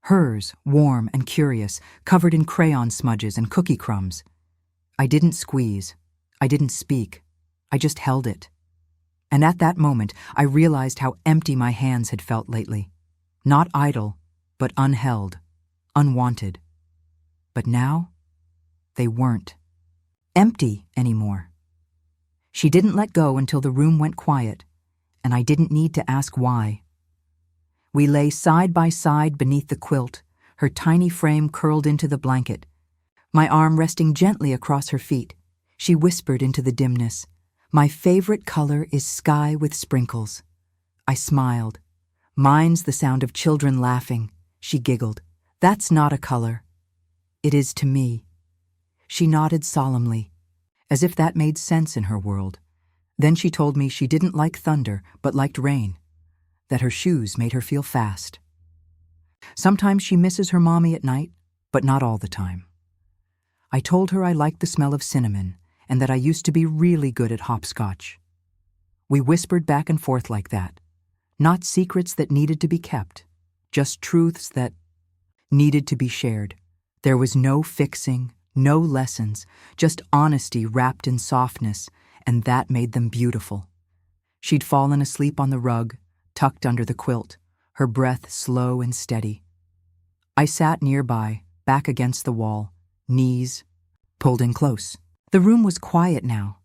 Hers, warm and curious, covered in crayon smudges and cookie crumbs. I didn't squeeze. I didn't speak. I just held it. And at that moment, I realized how empty my hands had felt lately. Not idle, but unheld, unwanted. But now, they weren't empty anymore. She didn't let go until the room went quiet, and I didn't need to ask why. We lay side by side beneath the quilt, her tiny frame curled into the blanket, my arm resting gently across her feet. She whispered into the dimness, "My favorite color is sky with sprinkles." I smiled. "Mine's the sound of children laughing." She giggled. "That's not a color." "It is to me." She nodded solemnly, as if that made sense in her world. Then she told me she didn't like thunder, but liked rain, that her shoes made her feel fast. Sometimes she misses her mommy at night, but not all the time. I told her I liked the smell of cinnamon, and that I used to be really good at hopscotch. We whispered back and forth like that. Not secrets that needed to be kept, just truths that needed to be shared. There was no fixing, no lessons, just honesty wrapped in softness, and that made them beautiful. She'd fallen asleep on the rug, tucked under the quilt, her breath slow and steady. I sat nearby, back against the wall, knees pulled in close. The room was quiet now.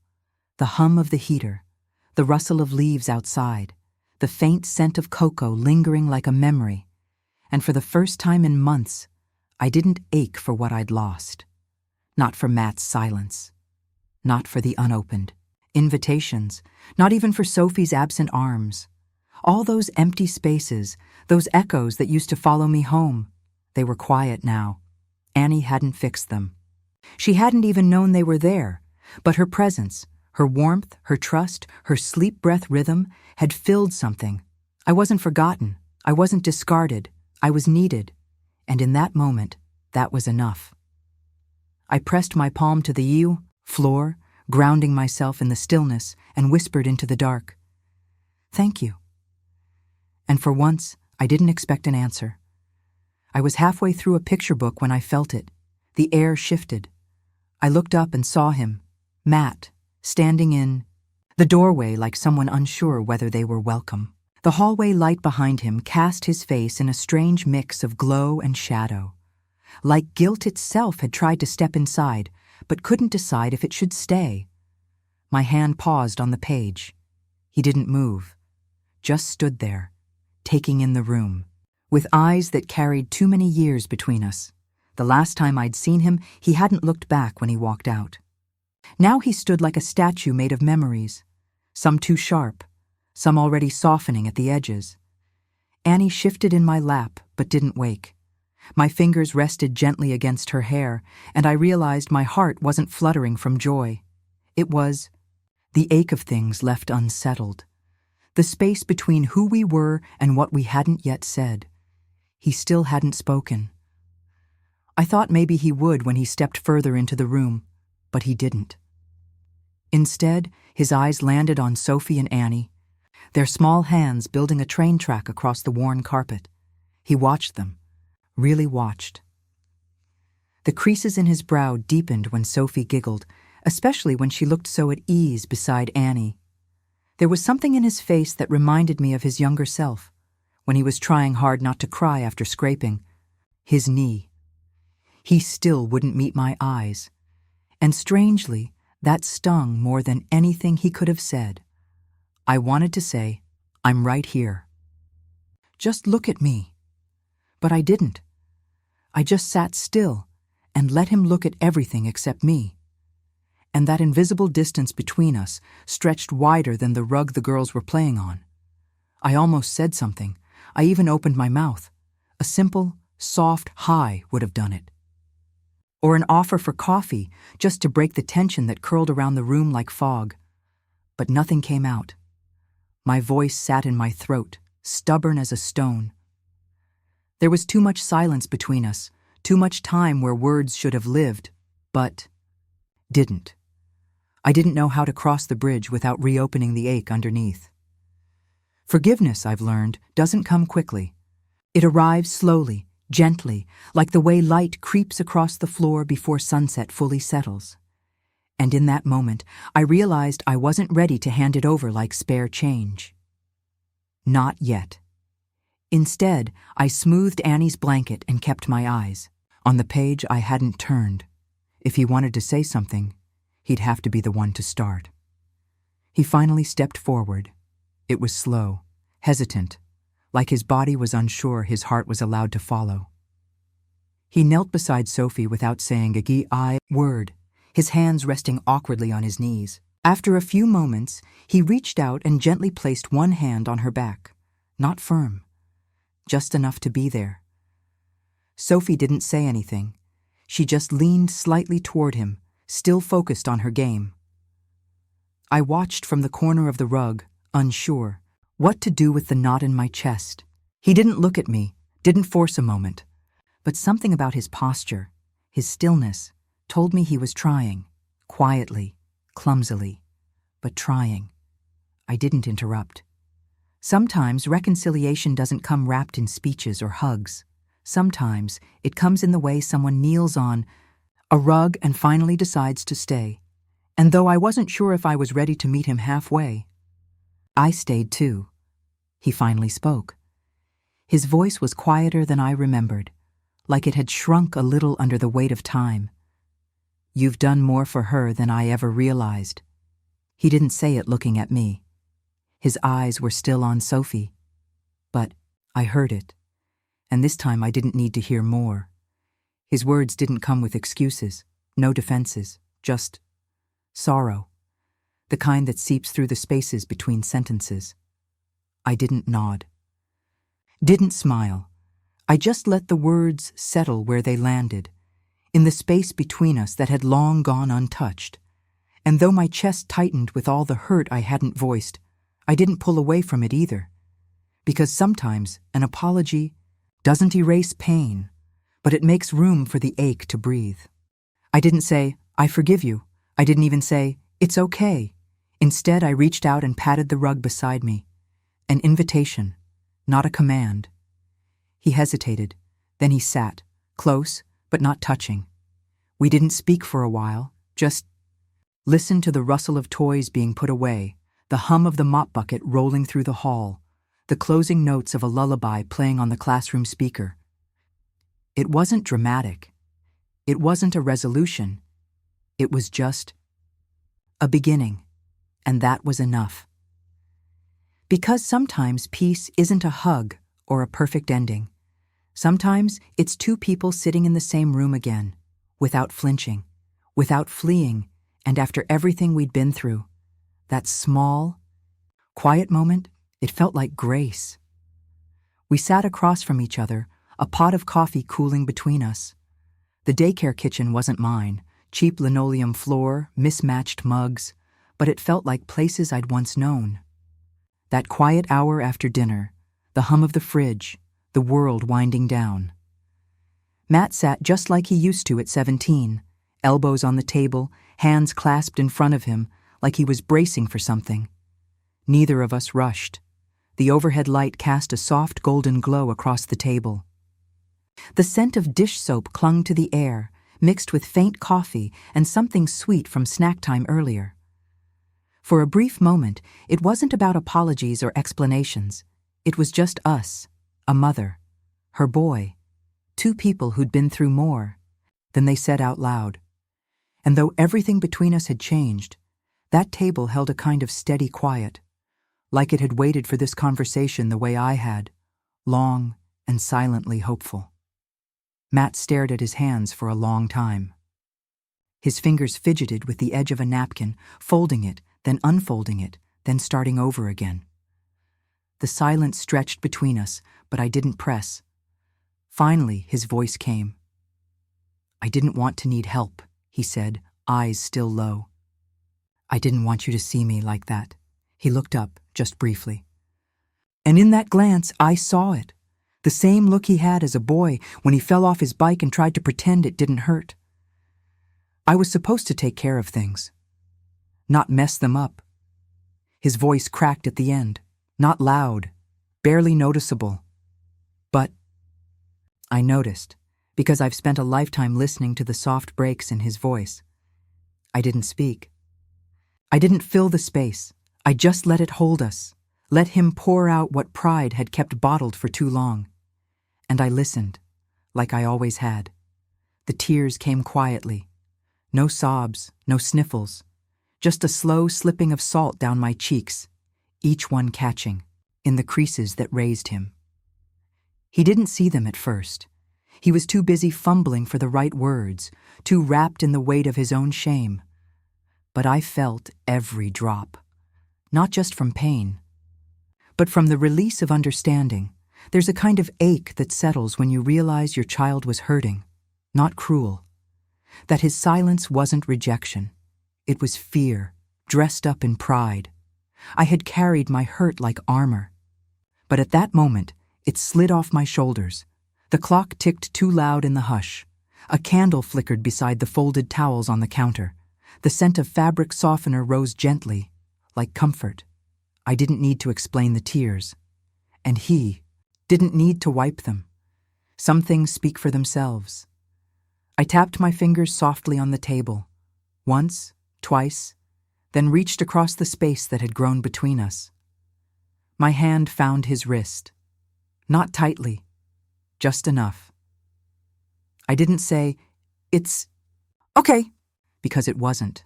The hum of the heater, the rustle of leaves outside, the faint scent of cocoa lingering like a memory. And for the first time in months, I didn't ache for what I'd lost. Not for Matt's silence. Not for the unopened invitations. Not even for Sophie's absent arms. All those empty spaces, those echoes that used to follow me home, they were quiet now. Annie hadn't fixed them. She hadn't even known they were there, but her presence, her warmth, her trust, her sleep-breath rhythm had filled something. I wasn't forgotten. I wasn't discarded. I was needed. And in that moment, that was enough. I pressed my palm to the floor, grounding myself in the stillness, and whispered into the dark, "Thank you." And for once, I didn't expect an answer. I was halfway through a picture book when I felt it. The air shifted. I looked up and saw him, Matt, standing in the doorway like someone unsure whether they were welcome. The hallway light behind him cast his face in a strange mix of glow and shadow. Like guilt itself had tried to step inside, but couldn't decide if it should stay. My hand paused on the page. He didn't move, just stood there, taking in the room, with eyes that carried too many years between us. The last time I'd seen him, he hadn't looked back when he walked out. Now he stood like a statue made of memories, some too sharp, some already softening at the edges. Annie shifted in my lap, but didn't wake. My fingers rested gently against her hair, and I realized my heart wasn't fluttering from joy. It was the ache of things left unsettled, the space between who we were and what we hadn't yet said. He still hadn't spoken. I thought maybe he would when he stepped further into the room, but he didn't. Instead, his eyes landed on Sophie and Annie, their small hands building a train track across the worn carpet. He watched them, really watched. The creases in his brow deepened when Sophie giggled, especially when she looked so at ease beside Annie. There was something in his face that reminded me of his younger self, when he was trying hard not to cry after scraping. His knee. He still wouldn't meet my eyes. And strangely, that stung more than anything he could have said. I wanted to say, "I'm right here. Just look at me." But I didn't. I just sat still and let him look at everything except me. And that invisible distance between us stretched wider than the rug the girls were playing on. I almost said something. I even opened my mouth. A simple, soft hi would have done it. Or an offer for coffee, just to break the tension that curled around the room like fog. But nothing came out. My voice sat in my throat, stubborn as a stone. There was too much silence between us, too much time where words should have lived, but didn't. I didn't know how to cross the bridge without reopening the ache underneath. Forgiveness, I've learned, doesn't come quickly. It arrives slowly, gently, like the way light creeps across the floor before sunset fully settles. And in that moment, I realized I wasn't ready to hand it over like spare change. Not yet. Instead, I smoothed Annie's blanket and kept my eyes on the page I hadn't turned. If he wanted to say something, he'd have to be the one to start. He finally stepped forward. It was slow, hesitant, like his body was unsure his heart was allowed to follow. He knelt beside Sophie without saying a word, his hands resting awkwardly on his knees. After a few moments, he reached out and gently placed one hand on her back, not firm, just enough to be there. Sophie didn't say anything. She just leaned slightly toward him, still focused on her game. I watched from the corner of the rug, unsure what to do with the knot in my chest. He didn't look at me, didn't force a moment, but something about his posture, his stillness, told me he was trying, quietly, clumsily, but trying. I didn't interrupt. Sometimes reconciliation doesn't come wrapped in speeches or hugs. Sometimes it comes in the way someone kneels on a rug and finally decides to stay. And though I wasn't sure if I was ready to meet him halfway, I stayed too. He finally spoke. His voice was quieter than I remembered, like it had shrunk a little under the weight of time. "You've done more for her than I ever realized." He didn't say it looking at me. His eyes were still on Sophie. But I heard it, and this time I didn't need to hear more. His words didn't come with excuses, no defenses, just sorrow, the kind that seeps through the spaces between sentences. I didn't nod. Didn't smile. I just let the words settle where they landed, in the space between us that had long gone untouched. And though my chest tightened with all the hurt I hadn't voiced, I didn't pull away from it either. Because sometimes an apology doesn't erase pain, but it makes room for the ache to breathe. I didn't say, "I forgive you." I didn't even say, "It's okay." Instead, I reached out and patted the rug beside me. An invitation, not a command. He hesitated. Then he sat, close, but not touching. We didn't speak for a while, just listened to the rustle of toys being put away, the hum of the mop bucket rolling through the hall, the closing notes of a lullaby playing on the classroom speaker. It wasn't dramatic. It wasn't a resolution. It was just a beginning, and that was enough. Because sometimes peace isn't a hug or a perfect ending. Sometimes it's two people sitting in the same room again, without flinching, without fleeing, and after everything we'd been through. That small, quiet moment, it felt like grace. We sat across from each other, a pot of coffee cooling between us. The daycare kitchen wasn't mine, cheap linoleum floor, mismatched mugs, but it felt like places I'd once known. That quiet hour after dinner, the hum of the fridge, the world winding down. Matt sat just like he used to at 17, elbows on the table, hands clasped in front of him, like he was bracing for something. Neither of us rushed. The overhead light cast a soft golden glow across the table. The scent of dish soap clung to the air, mixed with faint coffee and something sweet from snack time earlier. For a brief moment, it wasn't about apologies or explanations. It was just us, a mother, her boy, two people who'd been through more than they said out loud. And though everything between us had changed, that table held a kind of steady quiet, like it had waited for this conversation the way I had, long and silently hopeful. Matt stared at his hands for a long time. His fingers fidgeted with the edge of a napkin, folding it, then unfolding it, then starting over again. The silence stretched between us, but I didn't press. Finally, his voice came. "I didn't want to need help," he said, eyes still low. "I didn't want you to see me like that." He looked up, just briefly. And in that glance, I saw it. The same look he had as a boy when he fell off his bike and tried to pretend it didn't hurt. I was supposed to take care of things, not mess them up. His voice cracked at the end, not loud, barely noticeable. But I noticed, because I've spent a lifetime listening to the soft breaks in his voice. I didn't speak. I didn't fill the space. I just let it hold us, let him pour out what pride had kept bottled for too long. And I listened, like I always had. The tears came quietly. No sobs, no sniffles. Just a slow slipping of salt down my cheeks, each one catching, in the creases that raised him. He didn't see them at first. He was too busy fumbling for the right words, too wrapped in the weight of his own shame. But I felt every drop. Not just from pain, but from the release of understanding. There's a kind of ache that settles when you realize your child was hurting, not cruel. That his silence wasn't rejection. It was fear, dressed up in pride. I had carried my hurt like armor. But at that moment, it slid off my shoulders. The clock ticked too loud in the hush. A candle flickered beside the folded towels on the counter. The scent of fabric softener rose gently, like comfort. I didn't need to explain the tears. And he didn't need to wipe them. Some things speak for themselves. I tapped my fingers softly on the table, once, twice, then reached across the space that had grown between us. My hand found his wrist. Not tightly, just enough. I didn't say, "It's okay," because it wasn't,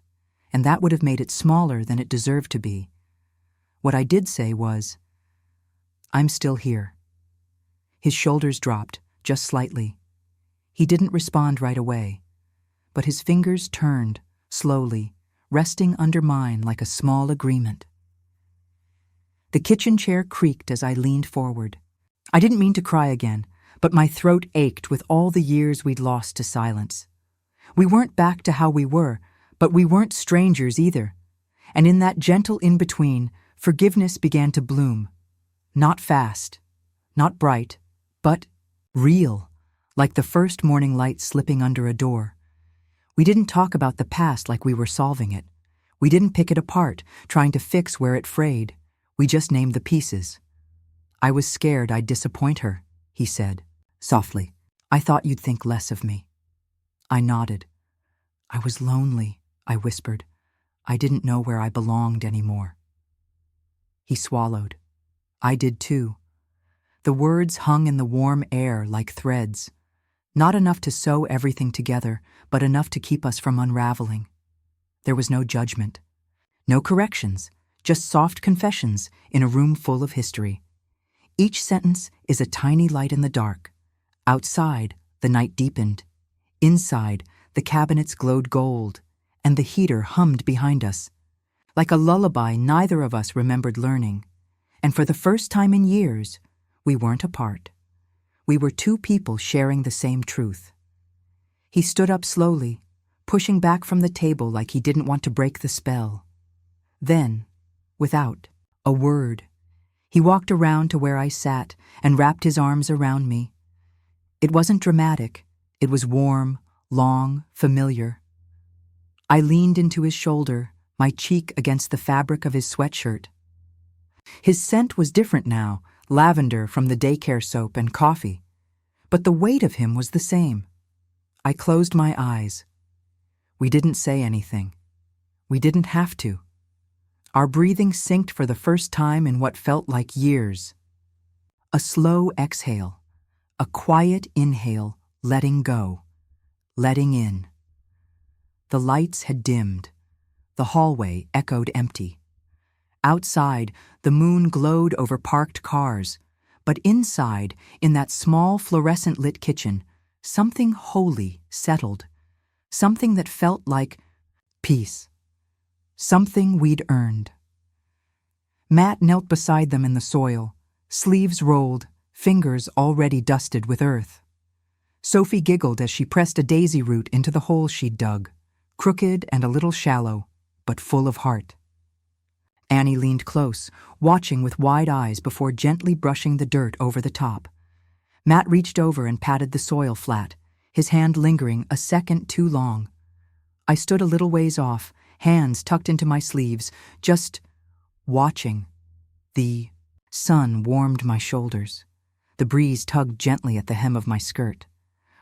and that would have made it smaller than it deserved to be. What I did say was, "I'm still here." His shoulders dropped, just slightly. He didn't respond right away, but his fingers turned, slowly, resting under mine like a small agreement. The kitchen chair creaked as I leaned forward. I didn't mean to cry again, but my throat ached with all the years we'd lost to silence. We weren't back to how we were, but we weren't strangers either. And in that gentle in-between, forgiveness began to bloom. Not fast, not bright, but real, like the first morning light slipping under a door. We didn't talk about the past like we were solving it. We didn't pick it apart, trying to fix where it frayed. We just named the pieces. "I was scared I'd disappoint her," he said, softly. "I thought you'd think less of me." I nodded. "I was lonely," I whispered. "I didn't know where I belonged anymore." He swallowed. I did too. The words hung in the warm air like threads. Not enough to sew everything together, but enough to keep us from unraveling. There was no judgment. No corrections, just soft confessions in a room full of history. Each sentence is a tiny light in the dark. Outside, the night deepened. Inside, the cabinets glowed gold, and the heater hummed behind us. Like a lullaby neither of us remembered learning. And for the first time in years, we weren't apart. We were two people sharing the same truth. He stood up slowly, pushing back from the table like he didn't want to break the spell. Then, without a word, he walked around to where I sat and wrapped his arms around me. It wasn't dramatic. It was warm, long, familiar. I leaned into his shoulder, my cheek against the fabric of his sweatshirt. His scent was different now, lavender from the Daycare soap and coffee. But the weight of him was the same. I closed my eyes. We didn't say anything. We didn't have to. Our breathing synced for the first time in what felt like years. A slow exhale, a quiet inhale, letting go, letting in. The lights had dimmed. The hallway echoed empty. Outside, the moon glowed over parked cars, but inside, in that small fluorescent-lit kitchen, something holy settled. Something that felt like peace. Something we'd earned. Matt knelt beside them in the soil, sleeves rolled, fingers already dusted with earth. Sophie giggled as she pressed a daisy root into the hole she'd dug, crooked and a little shallow, but full of heart. Annie leaned close, watching with wide eyes before gently brushing the dirt over the top. Matt reached over and patted the soil flat, his hand lingering a second too long. I stood a little ways off, hands tucked into my sleeves, just watching. The sun warmed my shoulders. The breeze tugged gently at the hem of my skirt.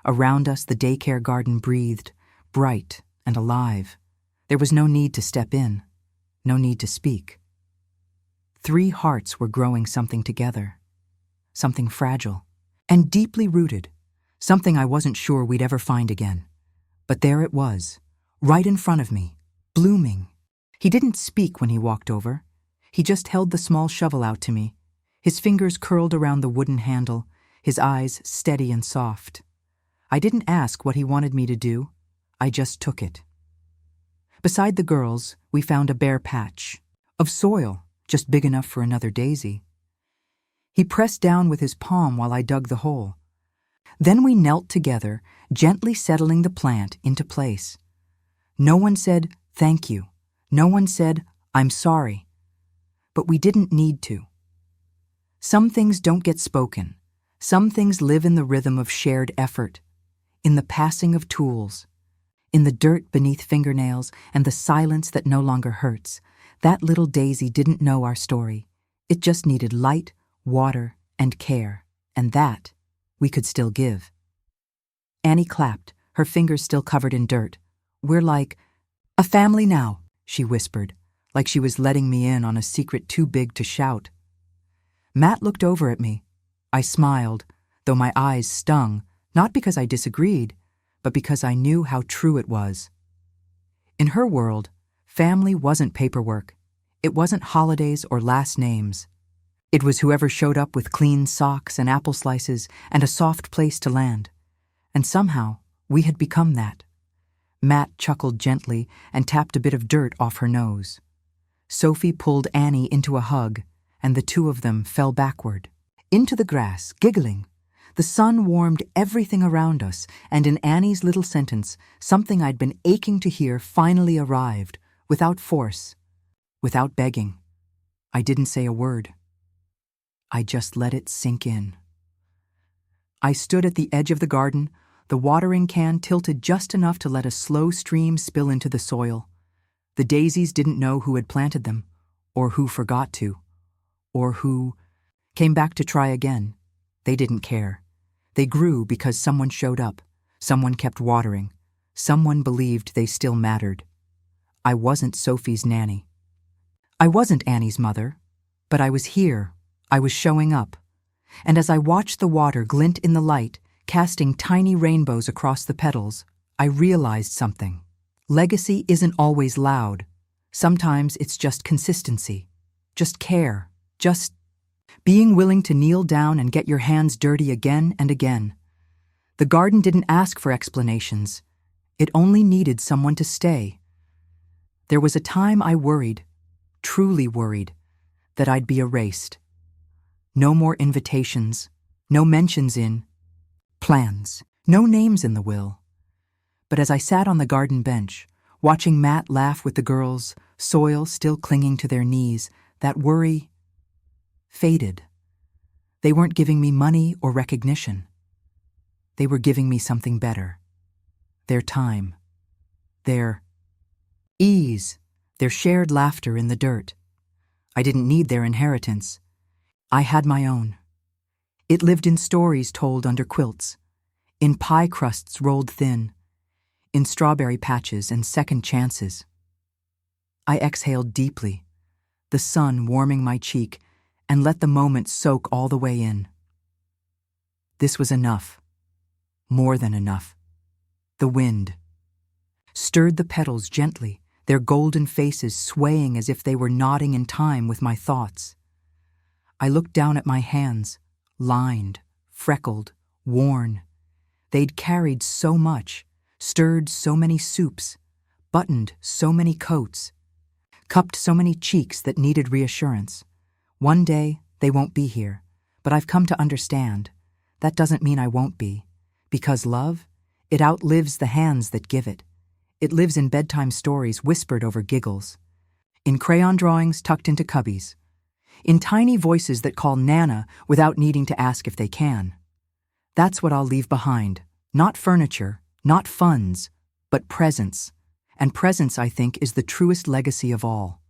Around us, the daycare garden breathed, bright and alive. There was no need to step in, no need to speak. 3 hearts were growing something together, something fragile and deeply rooted, something I wasn't sure we'd ever find again. But there it was, right in front of me, blooming. He didn't speak when he walked over. He just held the small shovel out to me, his fingers curled around the wooden handle, his eyes steady and soft. I didn't ask what he wanted me to do. I just took it. Beside the girls, we found a bare patch of soil, just big enough for another daisy. He pressed down with his palm while I dug the hole. Then we knelt together, gently settling the plant into place. No one said, "Thank you." No one said, "I'm sorry." But we didn't need to. Some things don't get spoken. Some things live in the rhythm of shared effort, in the passing of tools, in the dirt beneath fingernails and the silence that no longer hurts. That little daisy didn't know our story. It just needed light, water, and care, and that we could still give. Annie clapped, her fingers still covered in dirt. "We're like a family now," she whispered, like she was letting me in on a secret too big to shout. Matt looked over at me. I smiled, though my eyes stung, not because I disagreed, but because I knew how true it was. In her world, family wasn't paperwork. It wasn't holidays or last names. It was whoever showed up with clean socks and apple slices and a soft place to land. And somehow, we had become that. Matt chuckled gently and tapped a bit of dirt off her nose. Sophie pulled Annie into a hug, and the 2 of them fell backward, into the grass, giggling. The sun warmed everything around us, and in Annie's little sentence, something I'd been aching to hear finally arrived, without force, without begging. I didn't say a word. I just let it sink in. I stood at the edge of the garden, the watering can tilted just enough to let a slow stream spill into the soil. The daisies didn't know who had planted them, or who forgot to, or who came back to try again. They didn't care. They grew because someone showed up, someone kept watering, someone believed they still mattered. I wasn't Sophie's nanny. I wasn't Annie's mother, but I was here. I was showing up. And as I watched the water glint in the light, casting tiny rainbows across the petals, I realized something. Legacy isn't always loud. Sometimes it's just consistency, just care, just being willing to kneel down and get your hands dirty again and again. The garden didn't ask for explanations. It only needed someone to stay. There was a time I worried, truly worried, that I'd be erased. No more invitations, no mentions in plans, no names in the will. But as I sat on the garden bench, watching Matt laugh with the girls, soil still clinging to their knees, that worry faded. They weren't giving me money or recognition. They were giving me something better. Their time. Their ease. Their shared laughter in the dirt. I didn't need their inheritance. I had my own. It lived in stories told under quilts, in pie crusts rolled thin, in strawberry patches and second chances. I exhaled deeply, the sun warming my cheek, and let the moment soak all the way in. This was enough. More than enough. The wind stirred the petals gently, their golden faces swaying as if they were nodding in time with my thoughts. I looked down at my hands, lined, freckled, worn. They'd carried so much, stirred so many soups, buttoned so many coats, cupped so many cheeks that needed reassurance. One day, they won't be here, but I've come to understand. That doesn't mean I won't be. Because love, it outlives the hands that give it. It lives in bedtime stories whispered over giggles, in crayon drawings tucked into cubbies, in tiny voices that call Nana without needing to ask if they can. That's what I'll leave behind. Not furniture, not funds, but presence. And presence, I think, is the truest legacy of all.